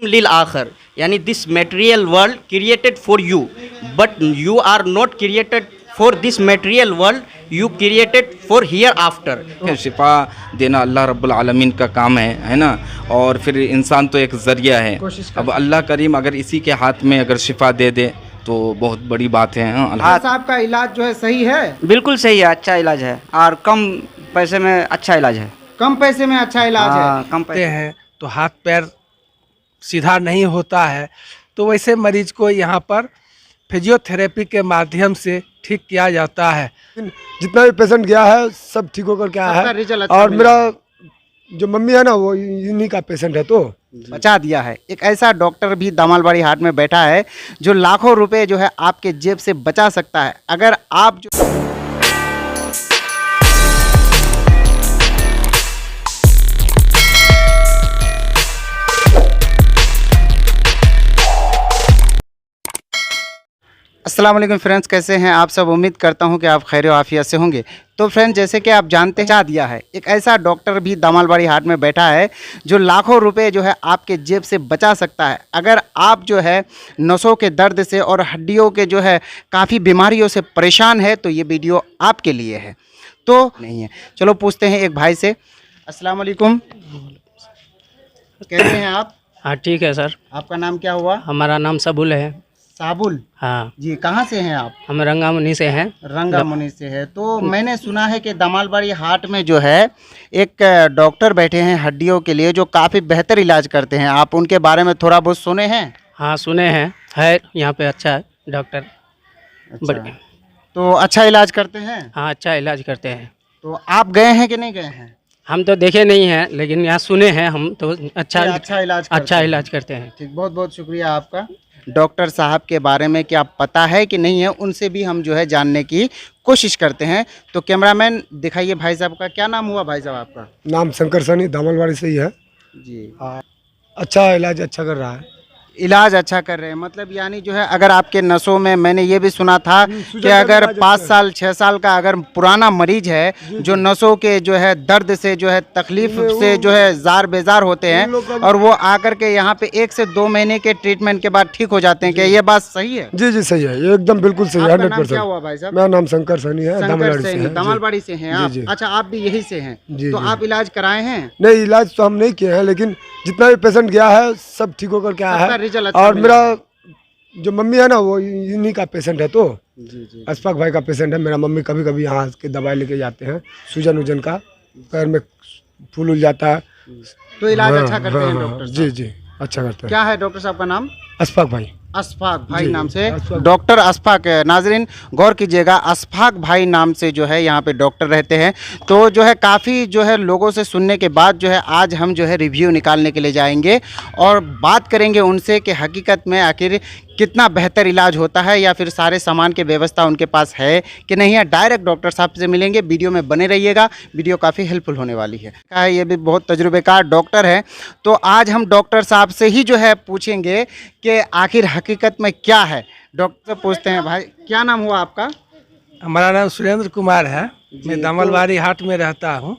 लिल आखर यानी this material world created for you but you are not created for this material world, you created for hereafter. शिफा देना अल्लाह रब्बुल आलमीन का काम है ना, और फिर इंसान तो एक ज़रिया है। अब अल्लाह करीम अगर इसी के हाथ में अगर शिफा दे दे तो बहुत बड़ी बात है। डॉक्टर साहब का इलाज जो है सही है? बिल्कुल सही है, अच्छा इलाज है और कम पैसे में अच्छा इलाज है। कम पैसे में अच्छा इलाज है। कम पैसे हैं तो हाथ पैर सीधा नहीं होता है, तो वैसे मरीज को यहाँ पर फिजियोथेरेपी के माध्यम से ठीक किया जाता है। जितना भी पेशेंट गया है सब ठीक होकर के आया है। रिजल्ट अच्छा और मिला। मेरा जो मम्मी है ना वो इन्हीं का पेशेंट है, तो बचा दिया है। एक ऐसा डॉक्टर भी दामालबाड़ी हाट में बैठा है जो लाखों रुपए जो है आपके जेब से बचा सकता है। अगर आप जो अस्सलाम वालेकुम फ्रेंड्स, कैसे हैं आप सब? उम्मीद करता हूं कि आप खैर आफियत से होंगे। तो फ्रेंड्स, जैसे कि आप जानते हैं, बचा दिया है। एक ऐसा डॉक्टर भी दामालबाड़ी हाट में बैठा है जो लाखों रुपए जो है आपके जेब से बचा सकता है। अगर आप जो है नसों के दर्द से और हड्डियों के जो है काफ़ी बीमारियों से परेशान है तो ये वीडियो आपके लिए है। तो नहीं है, चलो पूछते हैं एक भाई से। अस्सलाम वालेकुम, कैसे हैं आप? हाँ ठीक है सर। आपका नाम क्या हुआ? हमारा नाम सबुल है। साबुल हाँ जी, कहाँ से हैं आप? हम रंगामुनी से हैं। रंगामुनी से है। तो मैंने सुना है कि दामालबाड़ी हाट में जो है एक डॉक्टर बैठे हैं हड्डियों के लिए जो काफ़ी बेहतर इलाज करते हैं। आप उनके बारे में थोड़ा बहुत सुने हैं? हाँ सुने हैं, है यहाँ पे अच्छा है डॉक्टर। अच्छा। तो अच्छा इलाज करते हैं? हाँ अच्छा इलाज करते हैं। तो आप गए हैं कि नहीं गए हैं? हम तो देखे नहीं हैं लेकिन यहाँ सुने हैं हम तो अच्छा अच्छा इलाज करते हैं। ठीक, बहुत बहुत शुक्रिया आपका। डॉक्टर साहब के बारे में क्या पता है कि नहीं है, उनसे भी हम जो है जानने की कोशिश करते हैं। तो कैमरामैन दिखाइए भाई साहब का। क्या नाम हुआ भाई साहब आपका? नाम शंकर सनी, दामलवाड़ी से ही है जी। अच्छा इलाज अच्छा कर रहा है। इलाज अच्छा कर रहे हैं, मतलब यानी जो है अगर आपके नसों में, मैंने ये भी सुना था कि अगर 5 साल 6 साल का अगर पुराना मरीज है जो नसों के जो है दर्द से जो है तकलीफ से जो है जार बेजार होते हैं और वो आकर के यहाँ पे 1 से 2 महीने के ट्रीटमेंट के बाद ठीक हो जाते हैं, क्या ये बात सही है? जी जी सही है, ये एकदम बिल्कुल सही है। आपका नाम 100%। क्या हुआ भाई साहब? मेरा नाम शंकर सनी है, दामलवाड़ी से है। दामालबाड़ी से हैं आप? जी। अच्छा, आप भी यही से हैं? जी, तो जी। आप इलाज कराए हैं? नहीं, इलाज तो हम नहीं किए हैं, लेकिन जितना भी पेशेंट गया है सब ठीक होकर के आया सबका है। रिजल्ट अच्छा और मिला। मेरा जो मम्मी है ना वो इन्हीं का पेशेंट है, तो जी जी। अशफाक भाई का पेशेंट है। मेरा मम्मी कभी कभी यहाँ के दवाई लेके जाते हैं, सूजन वूजन का, पैर में फूल उल जाता है। तो इलाज हाँ, अच्छा करते हैं हाँ, डॉक्टर साहब? जी जी अच्छा करते हैं। क्या है डॉक्टर साहब का नाम? अशफाक भाई। अशफाक भाई जी, नाम से अशफाक। डॉक्टर अशफाक है। नाजरीन गौर कीजिएगा, अशफाक भाई नाम से जो है यहाँ पे डॉक्टर रहते हैं। तो जो है काफ़ी जो है लोगों से सुनने के बाद जो है आज हम जो है रिव्यू निकालने के लिए जाएंगे और बात करेंगे उनसे कि हकीकत में आखिर कितना बेहतर इलाज होता है या फिर सारे सामान की व्यवस्था उनके पास है कि नहीं है। डायरेक्ट डॉक्टर साहब से मिलेंगे, वीडियो में बने रहिएगा, वीडियो काफ़ी हेल्पफुल होने वाली है। क्या है, ये भी बहुत तजुर्बेकार डॉक्टर है। तो आज हम डॉक्टर साहब से ही जो है पूछेंगे कि आखिर हकीकत में क्या है। डॉक्टर से पूछते हैं, भाई क्या नाम हुआ आपका? हमारा नाम सुरेंद्र कुमार है। मैं दामलवाड़ी हाट में रहता हूँ।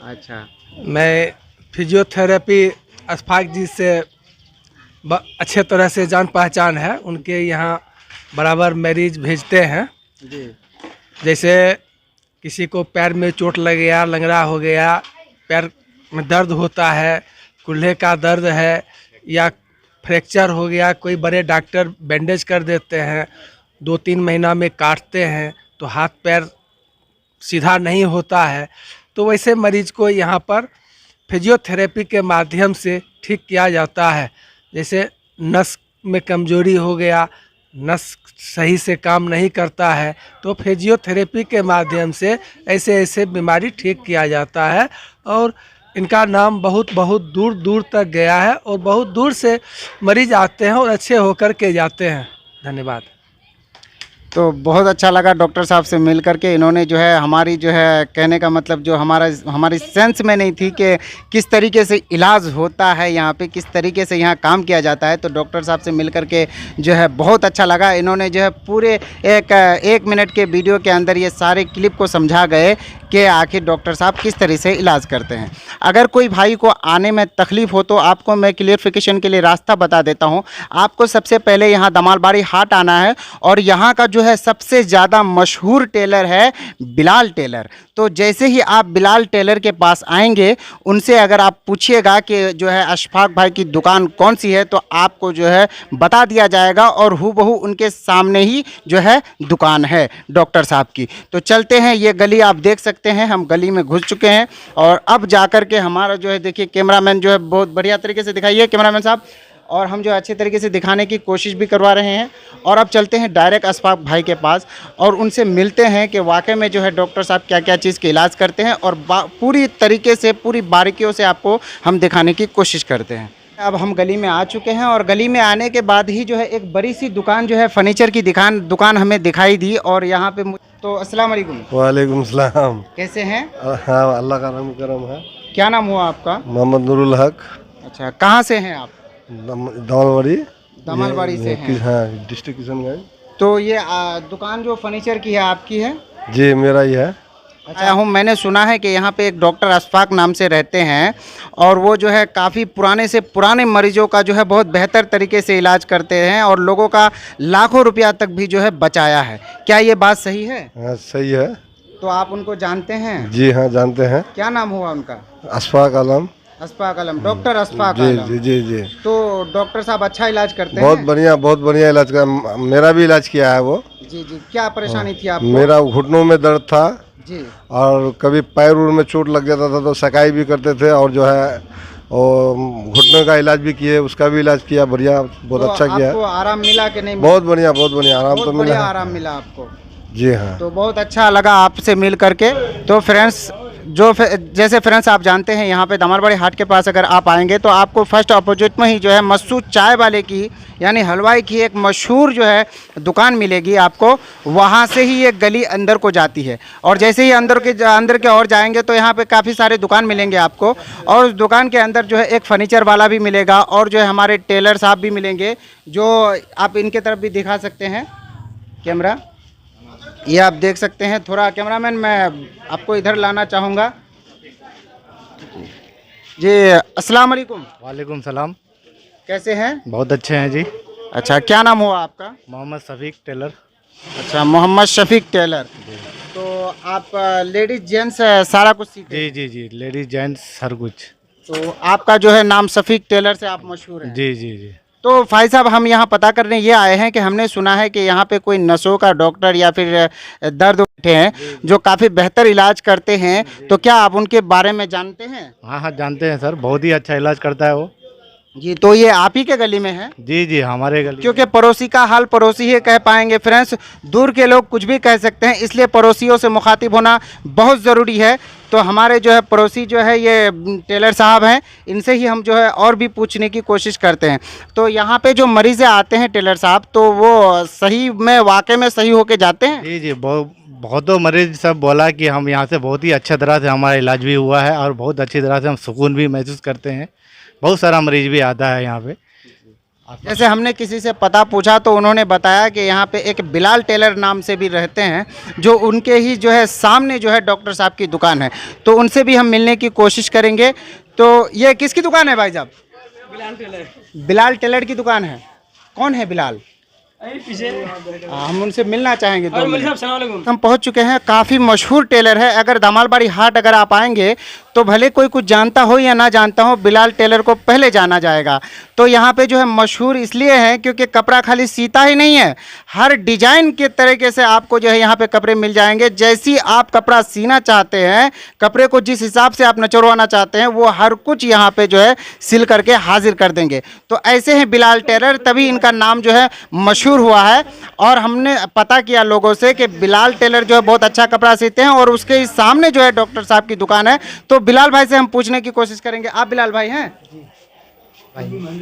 अच्छा। मैं फिजियोथेरेपी अशफाक जी से अच्छे तरह से जान पहचान है। उनके यहाँ बराबर मरीज भेजते हैं। जी। जैसे किसी को पैर में चोट लग गया, लंगड़ा हो गया, पैर में दर्द होता है, कूल्हे का दर्द है या फ्रैक्चर हो गया, कोई बड़े डॉक्टर बैंडेज कर देते हैं, 2-3 महीना में काटते हैं तो हाथ पैर सीधा नहीं होता है, तो वैसे मरीज को यहाँ पर फिजियोथेरेपी के माध्यम से ठीक किया जाता है। जैसे नस में कमजोरी हो गया, नस सही से काम नहीं करता है, तो फिजियोथेरेपी के माध्यम से ऐसे ऐसे बीमारी ठीक किया जाता है। और इनका नाम बहुत दूर दूर तक गया है और बहुत दूर से मरीज आते हैं और अच्छे होकर के जाते हैं। धन्यवाद। तो बहुत अच्छा लगा डॉक्टर साहब से मिल करके। इन्होंने जो है हमारी जो है कहने का मतलब जो हमारी सेंस में नहीं थी कि किस तरीके से इलाज होता है यहाँ पे, किस तरीके से यहाँ काम किया जाता है। तो डॉक्टर साहब से मिल करके जो है बहुत अच्छा लगा। इन्होंने जो है पूरे 1 मिनट के वीडियो के अंदर ये सारे क्लिप को समझा गए कि आखिर डॉक्टर साहब किस तरह से इलाज करते हैं। अगर कोई भाई को आने में तकलीफ़ हो तो आपको मैं क्लियरिफिकेशन के लिए रास्ता बता देता हूँ। आपको सबसे पहले यहाँ दमालबाड़ी हाट आना है और यहाँ का जो है सबसे ज़्यादा मशहूर टेलर है बिलाल टेलर। तो जैसे ही आप बिलाल टेलर के पास आएंगे, उनसे अगर आप पूछिएगा कि जो है अशफाक भाई की दुकान कौन सी है, तो आपको जो है बता दिया जाएगा और हूबहू उनके सामने ही जो है दुकान है डॉक्टर साहब की। तो चलते हैं, ये गली आप देख सकते हैं, हम गली में घुस चुके हैं और अब जाकर के हमारा जो है देखिए कैमरामैन जो है बहुत बढ़िया तरीके से दिखाइए कैमरामैन साहब, और हम जो अच्छे तरीके से दिखाने की कोशिश भी करवा रहे हैं। और अब चलते हैं डायरेक्ट अशफाक भाई के पास और उनसे मिलते हैं कि वाकई में जो है डॉक्टर साहब क्या क्या चीज़ के इलाज करते हैं और पूरी तरीके से पूरी बारीकियों से आपको हम दिखाने की कोशिश करते हैं। अब हम गली में आ चुके हैं और गली में आने के बाद ही जो है एक बड़ी सी दुकान जो है फर्नीचर की दुकान हमें दिखाई दी और यहाँ पे तो अस्सलाम वालेकुम। वालेकुम सलाम। कैसे हैं? हाँ, अल्लाह का रहम करम है। क्या नाम हुआ आपका? मोहम्मद नूरुल हक। अच्छा, कहाँ से हैं आप? दमालबाड़ी से हैं। हाँ, डिस्ट्रिक्ट किशनगंज। तो ये दुकान जो फर्नीचर की है आपकी है? जी, मेरा ही है। अच्छा हूँ, मैंने सुना है कि यहाँ पे एक डॉक्टर अशफाक नाम से रहते हैं और वो जो है काफ़ी पुराने से पुराने मरीजों का जो है बहुत बेहतर तरीके से इलाज करते हैं और लोगों का लाखों रुपया तक भी जो है बचाया है। क्या ये बात सही है? हाँ, सही है। तो आप उनको जानते हैं? जी हाँ, जानते हैं। क्या नाम हुआ उनका? अशफाक आलम। अशफाक आलम, डॉक्टर अशफाक जी आलम। जी जी जी। तो डॉक्टर साहब अच्छा इलाज करते बहुत हैं? बहुत बढ़िया इलाज का। मेरा भी इलाज किया है वो। जी जी। क्या परेशानी थी आपको? मेरा घुटनों में दर्द था जी। और कभी पैर उर में चोट लग जाता था तो सकाई भी करते थे और जो है घुटने का इलाज भी किए, उसका भी इलाज किया, बढ़िया, बहुत तो अच्छा किया। आपको आराम मिला कि नहीं? बहुत बढ़िया आराम तो मिला है। आराम मिला आपको? जी हाँ। तो बहुत अच्छा लगा आपसे मिल करके। तो फ्रेंड्स जैसे फ्रेंड्स आप जानते हैं यहाँ पे दमालबाड़ी हाट के पास अगर आप आएंगे तो आपको फर्स्ट अपोजिट में ही जो है मसूद चाय वाले की यानी हलवाई की एक मशहूर जो है दुकान मिलेगी आपको। वहाँ से ही एक गली अंदर को जाती है और जैसे ही अंदर के और जाएंगे तो यहाँ पे काफ़ी सारे दुकान मिलेंगे आपको और उस दुकान के अंदर जो है एक फर्नीचर वाला भी मिलेगा और जो है हमारे टेलर साहब भी मिलेंगे, जो आप इनके तरफ भी दिखा सकते हैं कैमरा, ये आप देख सकते हैं। थोड़ा कैमरामैन मैं आपको इधर लाना चाहूँगा जी। अस्सलाम वालेकुम। वालेकुम सलाम। कैसे हैं? बहुत अच्छे हैं जी। अच्छा, क्या नाम हुआ आपका? मोहम्मद शफीक टेलर। अच्छा, मोहम्मद शफीक टेलर। तो आप लेडीज जेंट्स सारा कुछ सीखते हैं? जी जी जी, लेडीज जेंट्स हर कुछ। तो आपका जो है नाम शफीक टेलर से आप मशहूर हैं? जी जी जी। तो भाई साहब हम यहाँ पता करने ये आए हैं कि हमने सुना है कि यहाँ पे कोई नसों का डॉक्टर या फिर दर्द उठे हैं जो काफ़ी बेहतर इलाज करते हैं, तो क्या आप उनके बारे में जानते हैं? हाँ हाँ, जानते हैं सर, बहुत ही अच्छा इलाज करता है वो जी। तो ये आप ही के गली में है? जी जी, हमारे गली। क्योंकि पड़ोसी का हाल पड़ोसी ही कह पाएंगे फ्रेंड्स, दूर के लोग कुछ भी कह सकते हैं, इसलिए पड़ोसियों से मुखातिब होना बहुत ज़रूरी है। तो हमारे जो है पड़ोसी जो है ये टेलर साहब हैं, इनसे ही हम जो है और भी पूछने की कोशिश करते हैं। तो यहाँ पे जो मरीज़ आते हैं टेलर साहब, तो वो सही में वाकई में सही होके जाते हैं? जी जी, बहुतों मरीज सब बोला कि हम यहाँ से बहुत ही अच्छा तरह से हमारा इलाज भी हुआ है और बहुत अच्छी तरह से हम सुकून भी महसूस करते हैं। बहुत सारा मरीज भी आता है यहाँ पे। जैसे हमने किसी से पता पूछा तो उन्होंने बताया कि यहाँ पे एक बिलाल टेलर नाम से भी रहते हैं, जो उनके ही जो है सामने जो है डॉक्टर साहब की दुकान है, तो उनसे भी हम मिलने की कोशिश करेंगे। तो ये किसकी दुकान है भाई साहब? बिलाल टेलर की दुकान है। कौन है बिलाल? हम उनसे मिलना चाहेंगे। हम पहुंच चुके हैं, काफ़ी मशहूर टेलर है। अगर दमालबाड़ी हाट अगर आप आएंगे तो भले कोई कुछ जानता हो या ना जानता हो, बिलाल टेलर को पहले जाना जाएगा। तो यहाँ पे जो है मशहूर इसलिए है क्योंकि कपड़ा खाली सीता ही नहीं है, हर डिजाइन के तरीके से आपको जो है यहाँ पे कपड़े मिल जाएंगे। जैसी आप कपड़ा सीना चाहते हैं, कपड़े को जिस हिसाब से आप नचरवाना चाहते हैं, वो हर कुछ यहाँ पे जो है सिल करके हाजिर कर देंगे। तो ऐसे हैं बिलाल टेलर, तभी इनका नाम जो है मशहूर हुआ है। और हमने पता किया लोगों से कि बिलाल टेलर जो है बहुत अच्छा कपड़ा सीते हैं और उसके सामने जो है डॉक्टर साहब की दुकान है। तो बिलाल भाई से हम पूछने की कोशिश करेंगे। आप बिलाल भाई हैं? जी।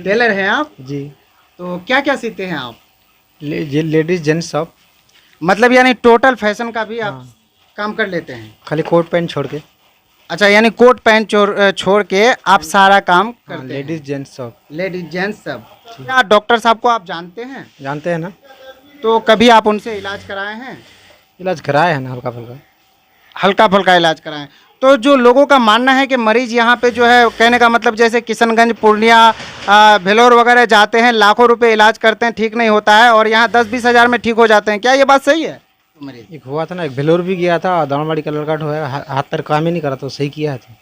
टेलर हैं आप? जी। तो क्या क्या सीते हैं आप? लेडीज जेंट्स सब, मतलब यानी टोटल फैशन का भी आप काम कर लेते हैं? खाली कोट पैंट छोड़ के। अच्छा, यानी कोट पैंट छोड़ के आप सारा काम करते हैं? लेडीज जेंट्स सब। लेडीज जेंट्स सब। क्या डॉक्टर साहब को आप जानते हैं? जानते हैं ना। तो कभी आप उनसे इलाज कराए हैं? इलाज कराए हैं ना, हल्का फुल्का। हल्का फुल्का इलाज कराएं। तो जो लोगों का मानना है कि मरीज यहाँ पे जो है, कहने का मतलब जैसे किशनगंज, पूर्णिया, भेलोर वगैरह जाते हैं, लाखों रुपए इलाज करते हैं, ठीक नहीं होता है, और यहाँ 10-20 हज़ार में ठीक हो जाते हैं, क्या ये बात सही है? मरीज एक हुआ था ना, एक भेलोर भी गया था, दानवाड़ी का लड़का जो है हाथ पैर काम ही नहीं करा, तो सही किया है। तो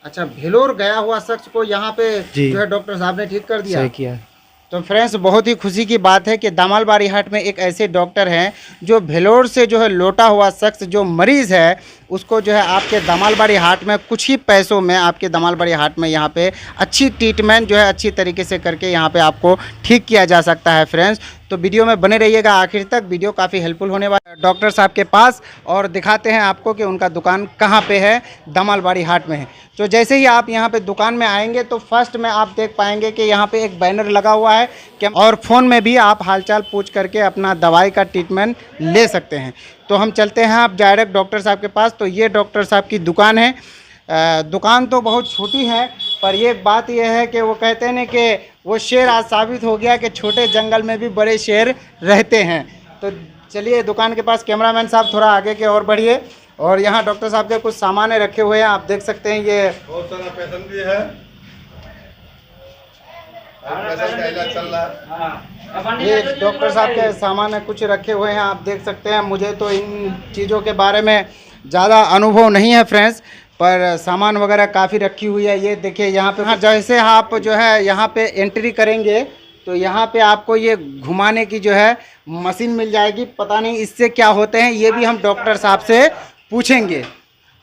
अच्छा, भेलोर गया हुआ शख्स को यहाँ पे जी। जो है डॉक्टर साहब ने ठीक कर दिया। सही किया है। तो फ्रेंड्स, बहुत ही खुशी की बात है कि दामालबाड़ी हाट में एक ऐसे डॉक्टर हैं जो भेलोर से जो है लौटा हुआ शख्स जो मरीज़ है उसको जो है आपके दामालबाड़ी हाट में कुछ ही पैसों में, आपके दामालबाड़ी हाट में यहाँ पे अच्छी ट्रीटमेंट जो है अच्छी तरीके से करके यहाँ पे आपको ठीक किया जा सकता है। फ्रेंड्स, तो वीडियो में बने रहिएगा आखिर तक, वीडियो काफ़ी हेल्पफुल होने वाला है डॉक्टर साहब के पास, और दिखाते हैं आपको कि उनका दुकान कहाँ पे है, दामालबाड़ी हाट में है। तो जैसे ही आप यहाँ पे दुकान में आएंगे तो फर्स्ट में आप देख पाएंगे कि यहाँ पे एक बैनर लगा हुआ है कि और फ़ोन में भी आप हालचाल पूछ करके अपना दवाई का ट्रीटमेंट ले सकते हैं। तो हम चलते हैं आप डायरेक्ट डॉक्टर साहब के पास। तो ये डॉक्टर साहब की दुकान है। दुकान तो बहुत छोटी है, पर ये बात यह है कि वो कहते हैं ना कि वो शेर आज साबित हो गया कि छोटे जंगल में भी बड़े शेर रहते हैं। तो चलिए दुकान के पास, कैमरामैन साहब थोड़ा आगे के और बढ़िए। और यहाँ डॉक्टर साहब के कुछ सामान रखे हुए हैं, आप देख सकते हैं। ये बहुत सारा पैसन भी है, पैसन का इलाज चल रहा है। ये डॉक्टर साहब के सामान कुछ रखे हुए हैं, आप देख सकते हैं। मुझे तो इन चीज़ों के बारे में ज़्यादा अनुभव नहीं है फ्रेंड्स, पर सामान वगैरह काफ़ी रखी हुई है। ये देखिए यहाँ पे, जैसे आप जो है यहाँ पे एंट्री करेंगे तो यहाँ पे आपको ये घुमाने की जो है मशीन मिल जाएगी। पता नहीं इससे क्या होते हैं, ये भी हम डॉक्टर साहब से पूछेंगे।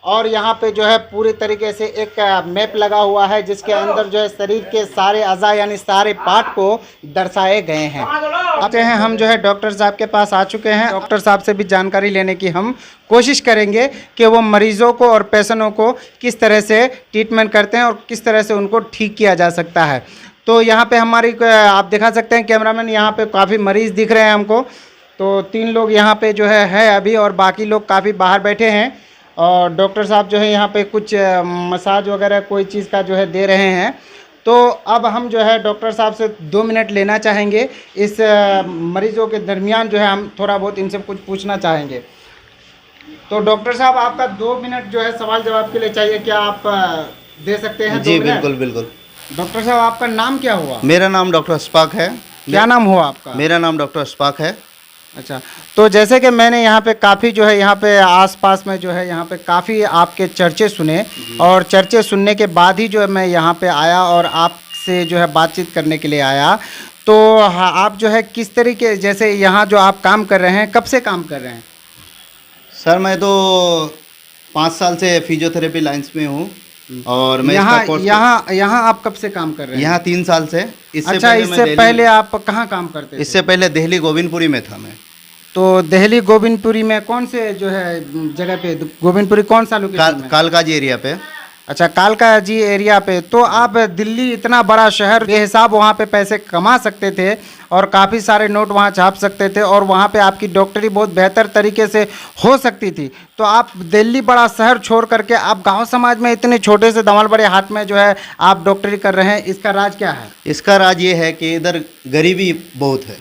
और यहाँ पे जो है पूरी तरीके से एक मैप लगा हुआ है जिसके अंदर जो है शरीर के सारे अज़ा यानी सारे पार्ट को दर्शाए गए हैं। आते हैं हम जो है डॉक्टर साहब के पास आ चुके हैं। डॉक्टर साहब से भी जानकारी लेने की हम कोशिश करेंगे कि वो मरीज़ों को और पेशेंटों को किस तरह से ट्रीटमेंट करते हैं और किस तरह से उनको ठीक किया जा सकता है। तो यहाँ पे हमारी, आप दिखा सकते हैं कैमरामैन, यहाँ पे काफ़ी मरीज़ दिख रहे हैं हमको। तो 3 लोग यहाँ पे जो है अभी, और बाकी लोग काफ़ी बाहर बैठे हैं। और डॉक्टर साहब जो है यहाँ पे कुछ मसाज वगैरह कोई चीज़ का जो है दे रहे हैं। तो अब हम जो है डॉक्टर साहब से 2 मिनट लेना चाहेंगे। इस मरीज़ों के दरमियान जो है हम थोड़ा बहुत इनसे कुछ पूछना चाहेंगे। तो डॉक्टर साहब, आपका 2 मिनट जो है सवाल जवाब के लिए चाहिए, क्या आप दे सकते हैं? जी बिल्कुल बिल्कुल। डॉक्टर साहब, आपका नाम क्या हुआ? मेरा नाम डॉक्टर अशफाक है। क्या नाम हुआ आपका? मेरा नाम डॉक्टर अशफाक है। अच्छा, तो जैसे कि मैंने यहाँ पे काफ़ी जो है यहाँ पे आसपास में जो है यहाँ पे काफ़ी आपके चर्चे सुने, और चर्चे सुनने के बाद ही जो है मैं यहाँ पे आया और आपसे जो है बातचीत करने के लिए आया। तो हाँ, आप जो है किस तरीके, जैसे यहाँ जो आप काम कर रहे हैं, कब से काम कर रहे हैं? सर मैं तो 5 साल से फिजियोथेरेपी लाइन्स में हूँ, और मैं यहाँ आप कब से काम कर रहे हैं? यहाँ 3 साल से। अच्छा, इससे पहले आप कहाँ काम करते थे? इससे पहले दिल्ली गोविंदपुरी में था मैं। तो दिल्ली गोविंदपुरी में कौन से जो है जगह पे? गोविंदपुरी कौन सा लोकेशन में? कालकाजी एरिया पे। अच्छा, कालकाजी एरिया पे। तो आप दिल्ली इतना बड़ा शहर, बेहिसाब वहाँ पे पैसे कमा सकते थे और काफ़ी सारे नोट वहाँ छाप सकते थे, और वहाँ पे आपकी डॉक्टरी बहुत बेहतर तरीके से हो सकती थी। तो आप दिल्ली बड़ा शहर छोड़ करके आप गांव समाज में इतने छोटे से दामालबाड़ी हाट में जो है आप डॉक्टरी कर रहे हैं, इसका राज क्या है? इसका राज ये है कि इधर गरीबी बहुत है।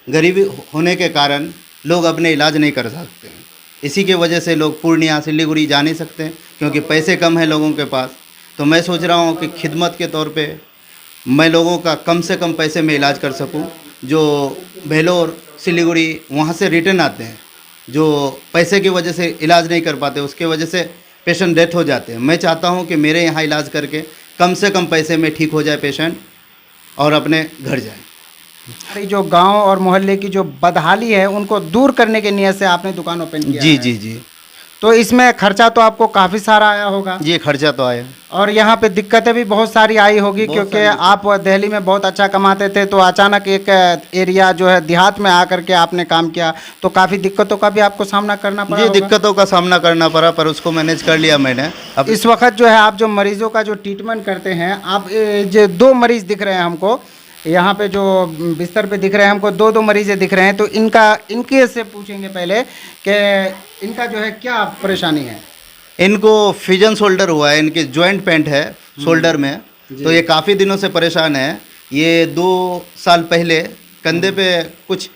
गरीबी होने के कारण लोग अपने इलाज नहीं कर सकते हैं। इसी के वजह से लोग पूर्णिया, सिलीगुड़ी जा नहीं सकते, क्योंकि पैसे कम हैं लोगों के पास। तो मैं सोच रहा हूँ कि खिदमत के तौर पे मैं लोगों का कम से कम पैसे में इलाज कर सकूं। जो भेलोर, सिलीगुड़ी वहाँ से रिटर्न आते हैं, जो पैसे की वजह से इलाज नहीं कर पाते, उसके वजह से पेशेंट डेथ हो जाते हैं। मैं चाहता हूँ कि मेरे यहाँ इलाज करके कम से कम पैसे में ठीक हो जाए पेशेंट और अपने घर जाए। जो गांव और मोहल्ले की जो बदहाली है उनको दूर करने के नियत से आपने दुकान ओपन किया जी है। जी जी। तो इसमें खर्चा तो आपको काफ़ी सारा आया होगा? जी, खर्चा तो आया। और यहाँ पे दिक्कतें भी बहुत सारी आई होगी, क्योंकि आप दिल्ली में बहुत अच्छा कमाते थे, तो अचानक एक एरिया जो है देहात में आकर के आपने काम किया, तो काफ़ी दिक्कतों का भी आपको सामना करना पड़ा? जी, दिक्कतों का सामना करना पड़ा, पर उसको मैनेज कर लिया मैंने। अब इस वक्त जो है आप जो मरीजों का जो ट्रीटमेंट करते हैं, आप जो 2 मरीज़ दिख रहे हैं हमको यहाँ पे, जो बिस्तर पे दिख रहे हैं हमको, 2 मरीज़ें दिख रहे हैं। तो इनके से पूछेंगे पहले कि इनका जो है क्या परेशानी है? इनको फिजन शोल्डर हुआ है, इनके जॉइंट पेंट है शोल्डर में। तो ये काफ़ी दिनों से परेशान है। ये 2 साल पहले कंधे पे कुछ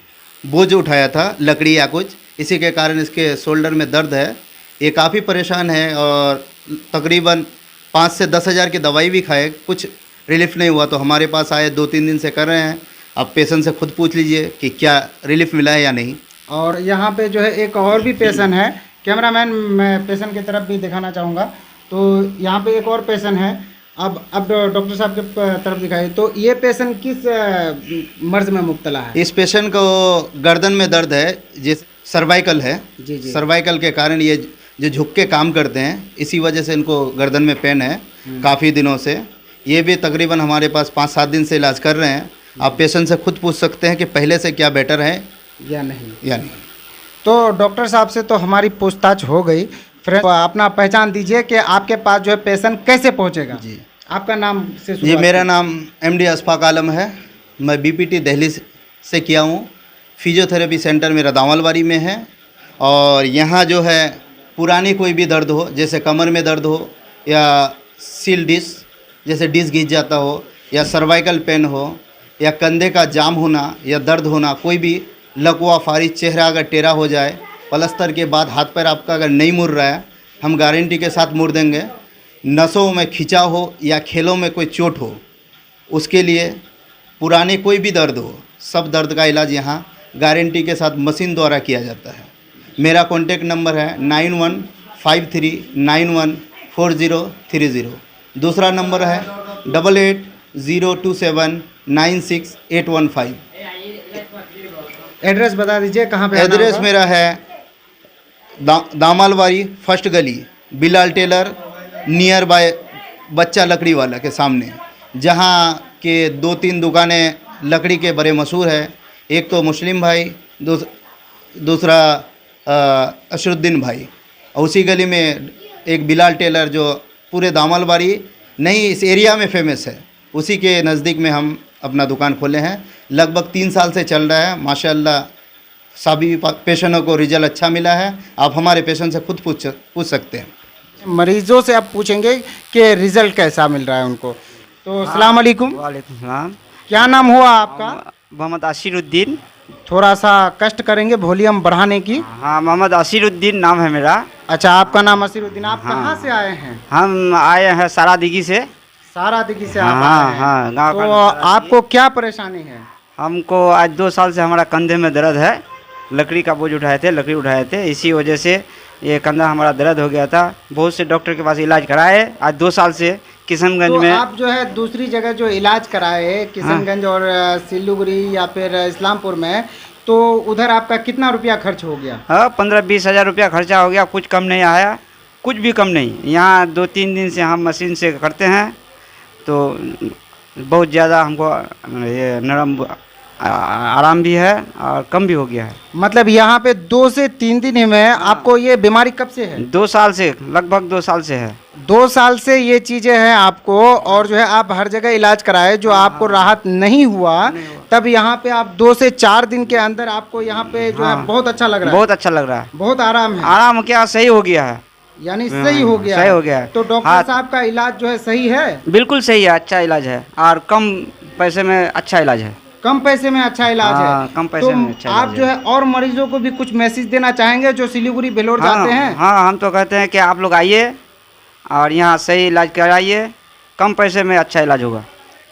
बोझ उठाया था, लकड़ी या कुछ, इसी के कारण इसके शोल्डर में दर्द है। ये काफ़ी परेशान है और तकरीबन 5 से 10 हज़ार की दवाई भी खाए, कुछ रिलीफ नहीं हुआ। तो हमारे पास आए, 2-3 दिन से कर रहे हैं। आप पेशेंट से खुद पूछ लीजिए कि क्या रिलीफ मिला है या नहीं। और यहाँ पे जो है एक और भी पेशेंट है, कैमरामैन मैं पेशेंट की तरफ भी दिखाना चाहूँगा। तो यहाँ पे एक और पेशेंट है, अब डॉक्टर साहब के तरफ दिखाइए। तो ये पेशेंट किस मर्ज में मुब्तला है? इस पेशेंट को गर्दन में दर्द है, जिस सर्वाइकल है। जी जी। सर्वाइकल के कारण ये जो झुक के काम करते हैं, इसी वजह से इनको गर्दन में पेन है काफ़ी दिनों से। ये भी तकरीबन हमारे पास 5-7 दिन से इलाज कर रहे हैं। आप पेशेंट से खुद पूछ सकते हैं कि पहले से क्या बेटर है या नहीं। तो डॉक्टर साहब से तो हमारी पूछताछ हो गई। फ्रेंड, अपना पहचान दीजिए कि आपके पास जो है पेशेंट कैसे पहुंचेगा। जी, आपका नाम से जी मेरा नाम MD अशफाक आलम है। मैं BPT दिल्ली से किया हूँ। फिजियोथेरेपी सेंटर मेरा दामलबाड़ी में है। और यहाँ जो है पुरानी कोई भी दर्द हो, जैसे कमर में दर्द हो या सील डिस्क, जैसे डिस्क घिस जाता हो, या सर्वाइकल पेन हो, या कंधे का जाम होना या दर्द होना, कोई भी लकवा फारिश, चेहरा अगर टेढ़ा हो जाए, पलस्तर के बाद हाथ पैर आपका अगर नहीं मुड़ रहा है, हम गारंटी के साथ मुड़ देंगे। नसों में खिंचाव हो या खेलों में कोई चोट हो, उसके लिए पुराने कोई भी दर्द हो, सब दर्द का इलाज यहाँ गारंटी के साथ मशीन द्वारा किया जाता है। मेरा कॉन्टेक्ट नंबर है 9153914030। दूसरा नंबर है 8802796815। एड्रेस बता दीजिए कहाँ पे आना एड्रेस होगा? मेरा है दामालबाड़ी फर्स्ट गली, बिलाल टेलर नियर बाय बच्चा लकड़ी वाला के सामने, जहाँ के 2-3 दुकानें लकड़ी के बड़े मशहूर है। एक तो मुस्लिम भाई, दूसरा अशरुद्दीन भाई, और उसी गली में एक बिलाल टेलर जो पूरे दामलबाड़ी नहीं इस एरिया में फेमस है, उसी के नज़दीक में हम अपना दुकान खोले हैं। लगभग 3 साल से चल रहा है। माशाल्लाह सभी पेशेंटों को रिजल्ट अच्छा मिला है। आप हमारे पेशेंट से खुद पूछ सकते हैं। मरीजों से आप पूछेंगे कि रिजल्ट कैसा मिल रहा है उनको। तो अस्सलाम वालेकुम। वालेकुम सलाम। क्या नाम हुआ आपका? मोहम्मद असीरुद्दीन। थोड़ा सा कष्ट करेंगे वॉल्यूम बढ़ाने की। हाँ, मोहम्मद असीरुद्दीन नाम है मेरा। अच्छा, आपका नाम असीरुद्दीन। आप कहाँ से आए हैं? हम आए हैं सारा दिघी से। सारा दिघी से आप हाँ आए हैं। हाँ, गाँव तो का। आपको क्या परेशानी है? हमको आज 2 साल से हमारा कंधे में दर्द है। लकड़ी का बोझ उठाए थे, लकड़ी उठाए थे, इसी वजह से ये कंधा हमारा दर्द हो गया था। बहुत से डॉक्टर के पास इलाज कराए आज 2 साल से किशनगंज तो में। आप जो है दूसरी जगह जो इलाज कराए, किशनगंज और सिलीगुड़ी या फिर इस्लामपुर में, तो उधर आपका कितना रुपया खर्च हो गया? हाँ, 15-20 हज़ार रुपया खर्चा हो गया। कुछ कम नहीं आया, कुछ भी कम नहीं। यहाँ 2-3 दिन से हम मशीन से करते हैं तो बहुत ज़्यादा हमको ये नरम आराम भी है और कम भी हो गया है। मतलब यहाँ पे 2 से 3 दिन ही में आपको ये बीमारी कब से है? 2 साल से, लगभग 2 साल से है। 2 साल से ये चीज़ें हैं आपको, और जो है आप हर जगह इलाज कराए, जो आपको राहत नहीं हुआ, तब यहाँ पे आप 2 से 4 दिन के अंदर आपको यहाँ पे जो है बहुत अच्छा लग रहा है। बहुत अच्छा लग रहा है, बहुत आराम है। आराम क्या, सही हो गया है, यानी सही हो गया सही है। हो गया है। तो डॉक्टर साहब का इलाज जो है सही है? बिल्कुल सही है, अच्छा इलाज है और कम पैसे में अच्छा इलाज है। कम पैसे में अच्छा इलाज हाँ, है। कम पैसे तो में अच्छा आप इलाज जो है और मरीजों को भी कुछ मैसेज देना चाहेंगे जो सिलीगुड़ी बेलोर जाते हैं? हाँ, हम तो कहते हैं कि आप लोग आइए और यहाँ सही इलाज कराइए, कम पैसे में अच्छा इलाज होगा।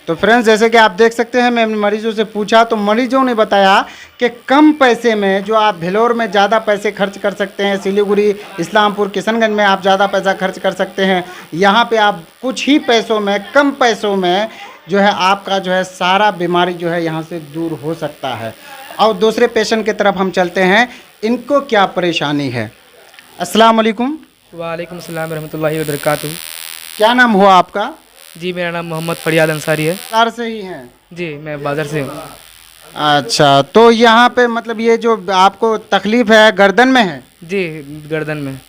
तो फ्रेंड्स, जैसे कि आप देख सकते हैं, मैं मरीजों से पूछा तो मरीजों ने बताया कि कम पैसे में जो आप भेलोर में ज़्यादा पैसे खर्च कर सकते हैं, सिलीगुड़ी, इस्लामपुर, किशनगंज में आप ज़्यादा पैसा खर्च कर सकते हैं, यहाँ पे आप कुछ ही पैसों में, कम पैसों में जो है आपका जो है सारा बीमारी जो है यहाँ से दूर हो सकता है। और दूसरे पेशेंट की तरफ हम चलते हैं, इनको क्या परेशानी है। अस्सलाम वालेकुम। वालेकुम सलाम रहमतुल्लाहि व बरकातहू। क्या नाम हुआ आपका? जी, मेरा नाम मोहम्मद फरियाद अंसारी है। बाजार से ही हैं? जी, मैं बाजार से हूँ। अच्छा, तो यहाँ पे मतलब ये जो आपको तकलीफ़ है गर्दन में है? जी, गर्दन में।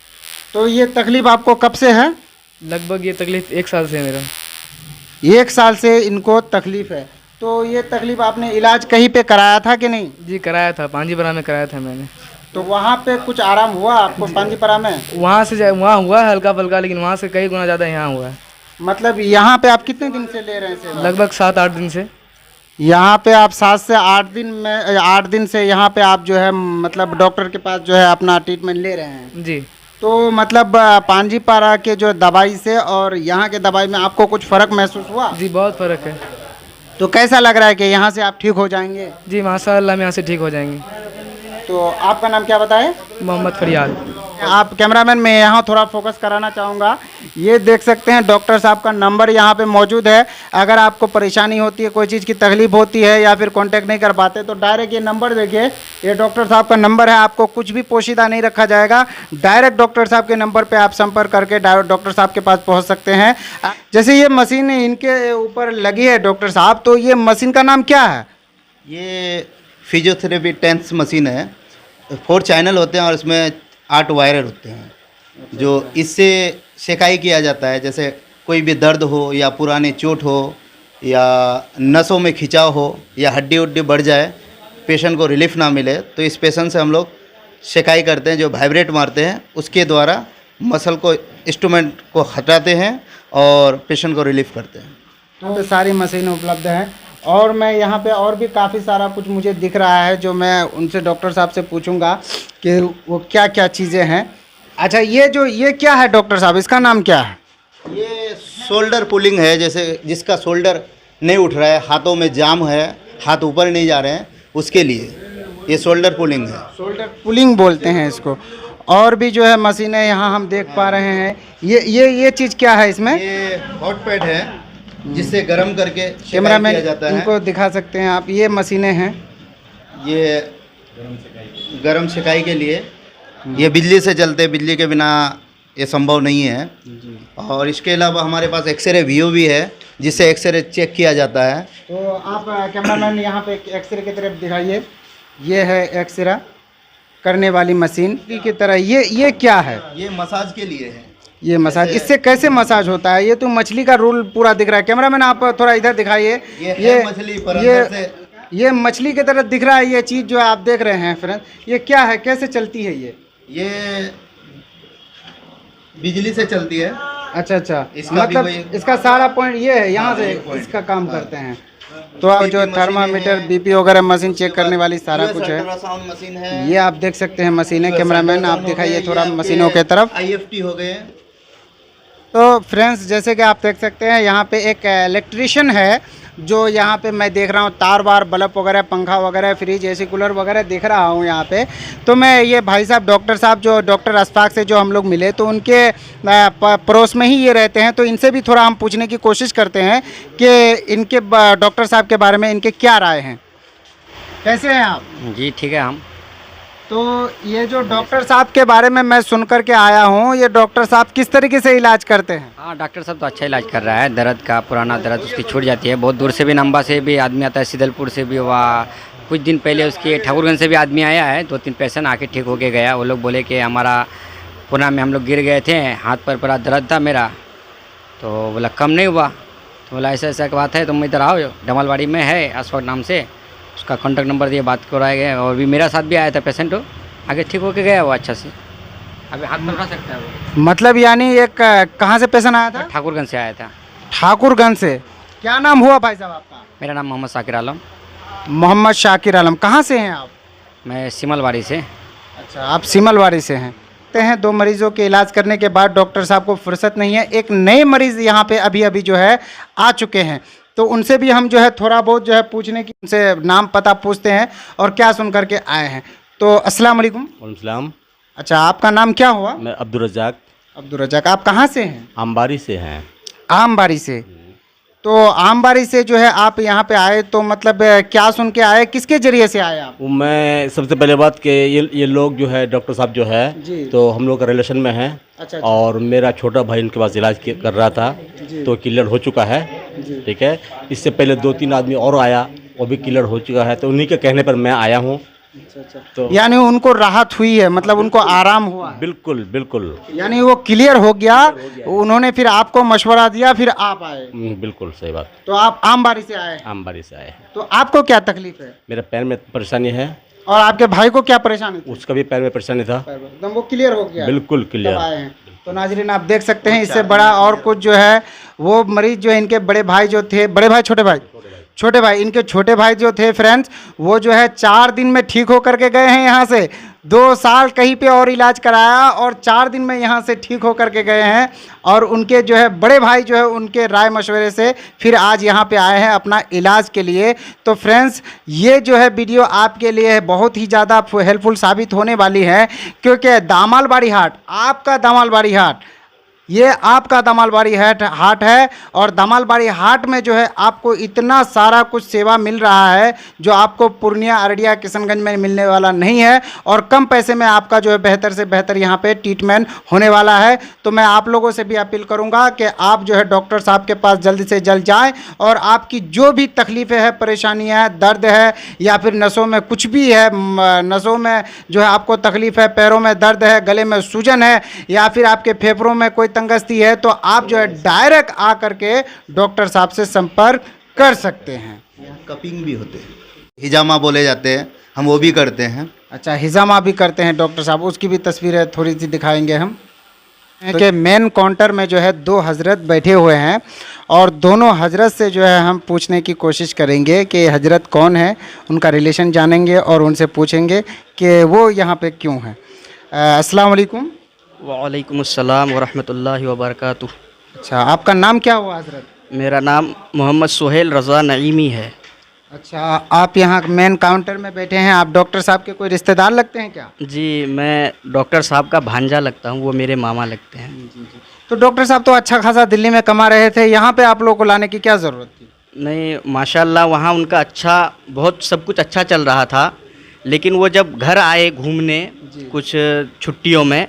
तो ये तकलीफ़ आपको कब से है? लगभग ये तकलीफ़ 1 साल से है मेरा। 1 साल से इनको तकलीफ़ है। तो ये तकलीफ़ आपने इलाज कहीं पे कराया था कि नहीं? जी, कराया था, पांजीपरा में कराया था मैंने। तो वहाँ पे कुछ आराम हुआ आपको पांजीपरा में? वहाँ हुआ है हल्का फुल्का, लेकिन वहाँ से कई गुना ज़्यादा यहाँ हुआ है। मतलब यहाँ पे आप कितने दिन से ले रहे हैं? लगभग 7-8 दिन से। यहाँ पे आप 7 से 8 दिन में 8 दिन से यहाँ पे आप जो है मतलब डॉक्टर के पास जो है अपना ट्रीटमेंट ले रहे हैं? जी। तो मतलब पांजीपारा के जो दवाई से और यहाँ के दवाई में आपको कुछ फ़र्क महसूस हुआ? जी बहुत फ़र्क है। तो कैसा लग रहा है कि यहाँ से आप ठीक हो जाएंगे? जी माशाल्लाह हम यहाँ से ठीक हो जाएंगे। तो आपका नाम क्या बताए? मोहम्मद फरियाद। आप कैमरामैन, मैं यहाँ थोड़ा फोकस कराना चाहूँगा। ये देख सकते हैं डॉक्टर साहब का नंबर यहाँ पे मौजूद है। अगर आपको परेशानी होती है, कोई चीज़ की तकलीफ होती है या फिर कांटेक्ट नहीं कर पाते तो डायरेक्ट ये नंबर देखिए, ये डॉक्टर साहब का नंबर है। आपको कुछ भी पोशीदा नहीं रखा जाएगा, डायरेक्ट डॉक्टर साहब के नंबर पर आप संपर्क करके डायरेक्ट डॉक्टर साहब के पास पहुँच सकते हैं। जैसे ये मशीन इनके ऊपर लगी है डॉक्टर साहब, तो ये मशीन का नाम क्या है? ये फिजियोथेरेपी टेंस मशीन है। 4 चैनल होते हैं और इसमें 8 वायर होते हैं, जो इससे सेकाई किया जाता है। जैसे कोई भी दर्द हो या पुरानी चोट हो या नसों में खिंचाव हो या हड्डी उड्डी बढ़ जाए, पेशेंट को रिलीफ ना मिले, तो इस पेशेंट से हम लोग सेकाई करते हैं, जो वाइब्रेट मारते हैं उसके द्वारा मसल को, इंस्ट्रूमेंट को हटाते हैं और पेशेंट को रिलीफ करते हैं। तो सारी मशीनें उपलब्ध हैं और मैं यहाँ पे और भी काफ़ी सारा कुछ मुझे दिख रहा है जो मैं उनसे डॉक्टर साहब से पूछूंगा कि वो क्या क्या चीज़ें हैं। अच्छा, ये क्या है डॉक्टर साहब, इसका नाम क्या है? ये शोल्डर पुलिंग है। जैसे जिसका शोल्डर नहीं उठ रहा है, हाथों में जाम है, हाथ ऊपर नहीं जा रहे हैं, उसके लिए ये शोल्डर पुलिंग है। शोल्डर पुलिंग बोलते हैं इसको। और भी जो है मशीनें यहाँ हम देख पा रहे हैं। ये चीज़ क्या है इसमें? ये हॉट पैड है जिससे गर्म करके कैमरामैन किया जाता है। इनको दिखा सकते हैं आप, ये मशीनें हैं। ये गर्म सिकाई के लिए ये बिजली से चलते, बिजली के बिना ये संभव नहीं है। और इसके अलावा हमारे पास एक्सरे व्यू भी है जिससे एक्सरे चेक किया जाता है। तो आप कैमरामैन यहाँ पे एक्सरे की तरफ दिखाइए। ये है एक्सरे करने वाली मशीन की तरह। ये क्या है? ये मसाज के लिए है। ये मसाज, इससे कैसे मसाज होता है? ये तो मछली का रोल पूरा दिख रहा है। कैमरामैन आप थोड़ा इधर दिखाइए। ये मछली पर अंदर से ये मछली की तरह दिख रहा है। ये चीज़ जो आप देख रहे हैं फ्रेंड, ये क्या है, कैसे चलती है ये बिजली से चलती है। अच्छा, मतलब इसका सारा पॉइंट ये है, यहाँ से इसका काम करते हैं। तो आप जो थर्मामीटर, बीपी वगैरह मशीन चेक करने वाली सारा कुछ है। अल्ट्रासाउंड मशीन है। ये आप देख सकते हैं मशीनें। कैमरामैन आप दिखाइए थोड़ा मशीनों के तरफ। IFT हो गए। तो फ्रेंड्स, जैसे कि आप देख सकते हैं यहाँ पे एक इलेक्ट्रिशियन है जो यहाँ पे मैं देख रहा हूँ तार वार, बल्ब वगैरह, पंखा वगैरह, फ्रिज, एसी कूलर वगैरह देख रहा हूँ यहाँ पे। तो मैं ये भाई साहब डॉक्टर साहब जो डॉक्टर अशफाक से जो हम लोग मिले, तो उनके पड़ोस में ही ये रहते हैं। तो इनसे भी थोड़ा हम पूछने की कोशिश करते हैं कि इनके डॉक्टर साहब के बारे में इनके क्या राय हैं। कैसे हैं आप? जी ठीक है। हम तो ये जो डॉक्टर साहब के बारे में मैं सुन कर के आया हूँ, ये डॉक्टर साहब किस तरीके से इलाज करते हैं? हाँ, डॉक्टर साहब तो अच्छा इलाज कर रहा है। दर्द का, पुराना दर्द उसकी छूट जाती है। बहुत दूर से भी, नंबा से भी आदमी आता है, सीदलपुर से भी हुआ। कुछ दिन पहले उसके ठाकुरगंज से भी आदमी आया है। 2-3 पेशेंट आके ठीक होके गया। वो लोग बोले कि हमारा पुणे में हम लोग गिर गए थे, हाथ पर बड़ा दर्द था मेरा, तो बोला कम नहीं हुआ। तो बोला ऐसा ऐसा बात है, तुम इधर आओ, डमलवाड़ी में है अशफाक नाम से, उसका कॉन्टैक्ट नंबर दिए, बात कराया गया। और भी मेरा साथ भी आया था पेशेंट, हो आगे ठीक होके गया वो अच्छा से। अभी हाथ में उठा सकता है वो। मतलब यानी एक कहाँ से पेशेंट आया था? ठाकुरगंज से आया था। ठाकुरगंज से। क्या नाम हुआ भाई साहब आपका? मेरा नाम मोहम्मद शाकिर आलम। मोहम्मद शाकिर आलम। कहाँ से हैं आप? मैं सिमलवाड़ी से। अच्छा, आप सिमलवाड़ी से हैं। ते हैं 2 मरीजों के इलाज करने के बाद डॉक्टर साहब को फुर्सत नहीं है। एक नए मरीज़ यहाँ पे अभी जो है आ चुके हैं, तो उनसे भी हम जो है थोड़ा बहुत जो है पूछने की, उनसे नाम पता पूछते हैं और क्या सुन करके आए हैं। तो अस्सलाम वालेकुम। वालेकुम। अच्छा, आपका नाम क्या हुआ? मैं अब्दुल रज़ाक। अब्दुल रज़ाक। आप कहाँ से हैं? आमबारी से हैं। आमबारी से। तो आमबारी से जो है आप यहाँ पे आए, तो मतलब क्या सुन के आए, किसके जरिए से आए आप? मैं सबसे पहले बात कि ये लोग जो है डॉक्टर साहब जो है, तो हम लोग का रिलेशन में हैं। अच्छा। और मेरा छोटा भाई इनके पास इलाज कर रहा था, तो क्लियर हो चुका है। ठीक है। इससे पहले 2-3 आदमी और आया, वो भी क्लियर हो चुका है। तो उन्हीं के कहने पर मैं आया हूँ। तो यानी उनको राहत हुई है, मतलब उनको आराम हुआ है? बिल्कुल बिल्कुल। यानी वो क्लियर हो गया। उन्होंने फिर आपको मशवरा दिया, फिर आप आए? बिल्कुल सही बात। तो आप आमबारी से आए? आमबारी से आए। तो आपको क्या तकलीफ है? मेरे पैर में परेशानी है। और आपके भाई को क्या परेशानी थी? उसका भी पैर में परेशानी था। एकदम वो क्लियर हो गया? बिल्कुल क्लियर। आए हैं। तो नाजरीन आप देख सकते हैं, इससे बड़ा और कुछ जो है वो मरीज जो है इनके बड़े भाई जो थे, बड़े भाई छोटे भाई, छोटे भाई, इनके छोटे भाई जो थे फ्रेंड्स, वो जो है 4 दिन में ठीक होकर के गए हैं यहाँ से। 2 साल कहीं पे और इलाज कराया और 4 दिन में यहाँ से ठीक होकर के गए हैं। और उनके जो है बड़े भाई जो है उनके राय मशवरे से फिर आज यहाँ पे आए हैं अपना इलाज के लिए। तो फ्रेंड्स, ये जो है वीडियो आपके लिए बहुत ही ज़्यादा हेल्पफुल साबित होने वाली है, क्योंकि दामालबाड़ी हाट, आपका दामालबाड़ी हाट, ये आपका दामालबाड़ी हाट है। और दामालबाड़ी हाट में जो है आपको इतना सारा कुछ सेवा मिल रहा है जो आपको पूर्णिया, अररिया, किशनगंज में मिलने वाला नहीं है। और कम पैसे में आपका जो है बेहतर से बेहतर यहाँ पे ट्रीटमेंट होने वाला है। तो मैं आप लोगों से भी अपील करूँगा कि आप जो है डॉक्टर साहब के पास जल्दी से जल्द जाएँ और आपकी जो भी तकलीफ़ें हैं, परेशानियाँ हैं, दर्द है या फिर नसों में कुछ भी है, नसों में जो है आपको तकलीफ़ है, पैरों में दर्द है, गले में सूजन है या फिर आपके फेफड़ों में कोई तंगस्ती है, तो आप जो है डायरेक्ट आ करके डॉक्टर साहब से संपर्क कर सकते हैं। कपिंग भी होते हैं, हिजामा बोले जाते हैं, हम वो भी करते हैं। अच्छा, हिजामा भी करते हैं डॉक्टर साहब, उसकी भी तस्वीरें थोड़ी सी दिखाएंगे हम। कि मेन काउंटर में जो है 2 हजरत बैठे हुए हैं और दोनों हजरत से जो है हम पूछने की कोशिश करेंगे कि हजरत कौन है, उनका रिलेशन जानेंगे और उनसे पूछेंगे कि वो यहाँ पे क्यों हैं। अस्सलाम वालेकुम। वालेकुम अस्सलाम वरहमतुल्लाहि वबरकातुह। अच्छा, आपका नाम क्या हुआ हजरत? मेरा नाम मोहम्मद सुहेल रज़ा नईमी है। अच्छा, आप यहाँ मेन काउंटर में बैठे हैं, आप डॉक्टर साहब के कोई रिश्तेदार लगते हैं क्या? जी, मैं डॉक्टर साहब का भांजा लगता हूँ, वो मेरे मामा लगते हैं। जी। तो डॉक्टर साहब तो अच्छा खासा दिल्ली में कमा रहे थे, यहाँ पे आप लोगों को लाने की क्या ज़रूरत थी? नहीं, माशाल्लाह वहाँ उनका अच्छा, बहुत सब कुछ अच्छा चल रहा था। लेकिन वो जब घर आए घूमने कुछ छुट्टियों में,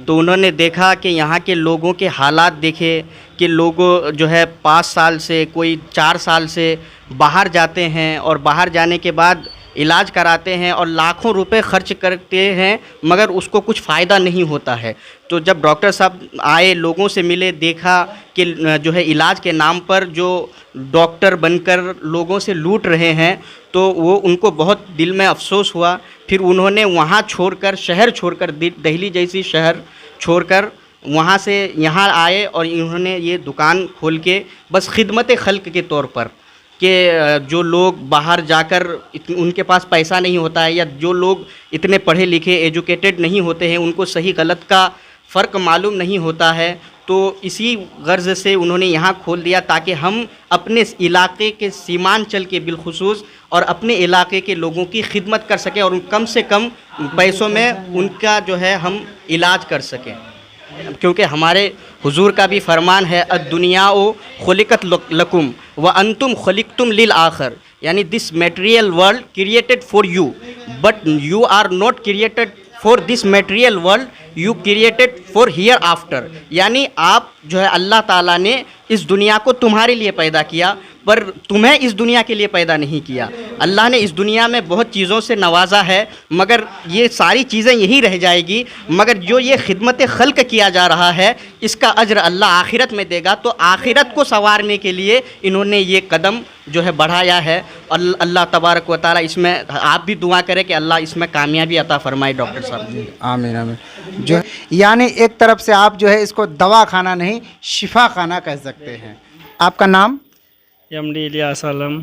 तो उन्होंने देखा कि यहाँ के लोगों के हालात देखे कि लोग जो है 5 साल से, कोई 4 साल से बाहर जाते हैं और बाहर जाने के बाद इलाज कराते हैं और लाखों रुपए खर्च करते हैं, मगर उसको कुछ फ़ायदा नहीं होता है। तो जब डॉक्टर साहब आए, लोगों से मिले, देखा कि जो है इलाज के नाम पर जो डॉक्टर बनकर लोगों से लूट रहे हैं, तो वो उनको बहुत दिल में अफसोस हुआ। फिर उन्होंने वहाँ छोड़कर, शहर छोड़कर, दिल्ली जैसी शहर छोड़कर वहाँ से यहाँ आए और इन्होंने ये दुकान खोल के बस खिदमत खल्क के तौर पर, कि जो लोग बाहर जाकर उनके पास पैसा नहीं होता है या जो लोग इतने पढ़े लिखे एजुकेटेड नहीं होते हैं, उनको सही गलत का फ़र्क मालूम नहीं होता है, तो इसी गर्ज से उन्होंने यहाँ खोल दिया ताकि हम अपने इलाके के सीमांचल के बिलखुसूस और अपने इलाके के लोगों की खिदमत कर सकें और कम से कम पैसों में उनका जो है हम इलाज कर सकें। क्योंकि हमारे हुजूर का भी फरमान है, अद्दुनिया ओ खुलिकत लकुम व अंतुम खुलिकतुम लिल आखिर, यानी this material world created for you but you are not created for this material world, you created for hereafter. यानी आप जो है अल्लाह ताला ने इस दुनिया को तुम्हारे लिए पैदा किया, पर तुम्हें इस दुनिया के लिए पैदा नहीं किया। अल्लाह ने इस दुनिया में बहुत चीज़ों से नवाजा है, मगर ये सारी चीज़ें यही रह जाएगी, मगर जो ये खिदमत खल्क किया जा रहा है, इसका अज्र अल्लाह आखिरत में देगा। तो आखिरत को संवारने के लिए इन्होंने ये कदम जो है बढ़ाया है। और अल्लाह तबारक व तआला इसमें, आप भी दुआ करें कि अल्लाह इसमें कामयाबी अता फरमाए डॉक्टर साहब। आमीन आमीन। जो यानी एक तरफ से आप जो है इसको दवा खाना नहीं, शिफा खाना कह सकते हैं। आपका नाम? एमडी इलियास आलम।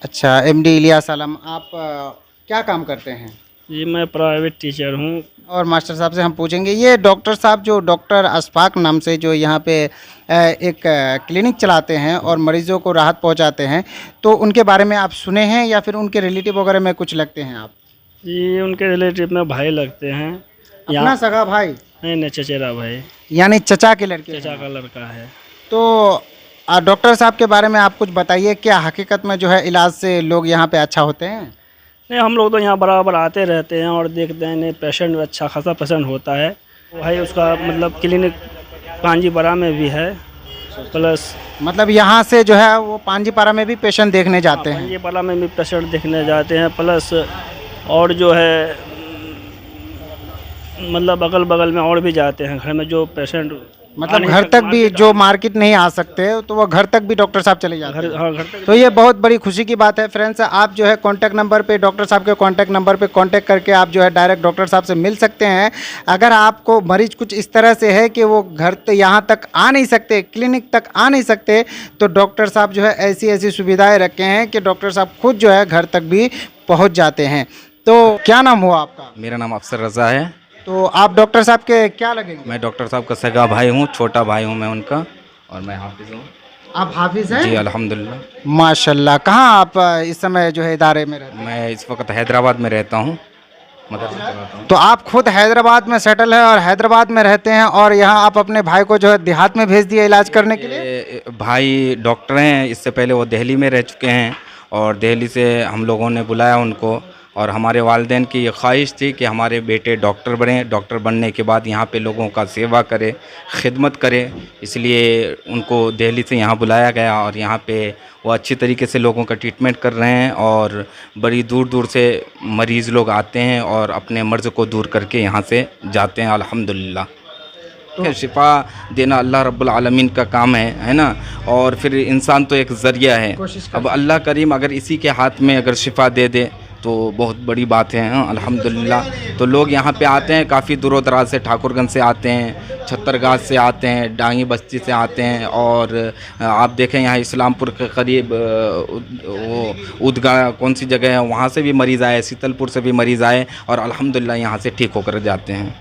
अच्छा, एमडी इलियास आलम, आप क्या काम करते हैं? जी, मैं प्राइवेट टीचर हूँ। और मास्टर साहब से हम पूछेंगे, ये डॉक्टर साहब जो डॉक्टर अशफाक नाम से जो यहाँ पे एक क्लिनिक चलाते हैं और मरीज़ों को राहत पहुँचाते हैं, तो उनके बारे में आप सुने हैं या फिर उनके रिलेटिव वगैरह में कुछ लगते हैं आप? जी, उनके रिलेटिव में भाई लगते हैं। अपना सगा भाई? नहीं, चचेरा भाई, यानी चचा के लड़के? चचा का लड़का है। तो डॉक्टर साहब के बारे में आप कुछ बताइए, क्या हकीकत में जो है इलाज से लोग यहाँ पे अच्छा होते हैं? नहीं, हम लोग तो यहाँ बराबर आते रहते हैं और देखते हैं, पेशेंट अच्छा खासा पेशेंट होता है। भाई उसका मतलब क्लिनिक पांजीपारा में भी है, प्लस मतलब यहाँ से जो है वो पांजीपारा में भी पेशेंट देखने जाते हैं? पांजीपारा में भी पेशेंट देखने जाते हैं, प्लस और जो है मतलब अगल बगल में और भी जाते हैं। घर में जो पेशेंट मतलब घर तक भी जो मार्केट नहीं आ सकते तो वो घर तक भी डॉक्टर साहब चले जाते हैं। हाँ, घर तक। तो ये बहुत बड़ी खुशी की बात है फ्रेंड्स। आप जो है कॉन्टैक्ट नंबर पे, डॉक्टर साहब के कॉन्टैक्ट नंबर पे कॉन्टैक्ट करके आप जो है डायरेक्ट डॉक्टर साहब से मिल सकते हैं। अगर आपको मरीज कुछ इस तरह से है कि वो घर यहाँ तक आ नहीं सकते, क्लिनिक तक आ नहीं सकते, तो डॉक्टर साहब जो है ऐसी ऐसी सुविधाएँ रखे हैं कि डॉक्टर साहब खुद जो है घर तक भी पहुँच जाते हैं। तो क्या नाम हुआ आपका? मेरा नाम अफसर रज़ा है। तो आप डॉक्टर साहब के क्या लगेंगे? मैं डॉक्टर साहब का सगा भाई हूँ, छोटा भाई हूँ मैं उनका, और मैं हाफिज़ हूँ। आप हाफिज़ हैं? जी अल्हम्दुलिल्लाह। माशाल्लाह। कहाँ आप इस समय जो है इदारे में रहते हैं? मैं इस वक्त हैदराबाद में रहता हूँ, मदरसा चलाता हूँ। तो आप खुद हैदराबाद में सेटल है और हैदराबाद में रहते हैं, और यहाँ आप अपने भाई को जो है देहात में भेज दिए इलाज करने के लिए? ये भाई डॉक्टर हैं, इससे पहले वो दिल्ली में रह चुके हैं, और दिल्ली से हम लोगों ने बुलाया उनको, और हमारे वालिदैन की ये ख्वाहिश थी कि हमारे बेटे डॉक्टर बने, डॉक्टर बनने के बाद यहाँ पे लोगों का सेवा करे, खिदमत करे, इसलिए उनको दिल्ली से यहाँ बुलाया गया, और यहाँ पे वो अच्छी तरीके से लोगों का ट्रीटमेंट कर रहे हैं, और बड़ी दूर दूर से मरीज़ लोग आते हैं और अपने मर्ज़ को दूर करके यहाँ से जाते हैं अल्हम्दुलिल्लाह। तो शिफा देना अल्लाह रब्बुल आलमीन का काम है ना, और फिर इंसान तो एक ज़रिया है। अब अल्लाह करीम अगर इसी के हाथ में अगर शिफा दे दे तो बहुत बड़ी बात है अल्हम्दुलिल्लाह। तो लोग यहाँ पे आते हैं, काफ़ी दूरों दराज से, ठाकुरगंज से आते हैं, छत्तरगाछ से आते हैं, डांगी बस्ती से आते हैं, और आप देखें यहाँ इस्लामपुर के करीब वो ऊदगाह कौन सी जगह है, वहाँ से भी मरीज़ आए, शीतलपुर से भी मरीज़ आए, और अल्हम्दुलिल्लाह यहाँ से ठीक होकर जाते हैं।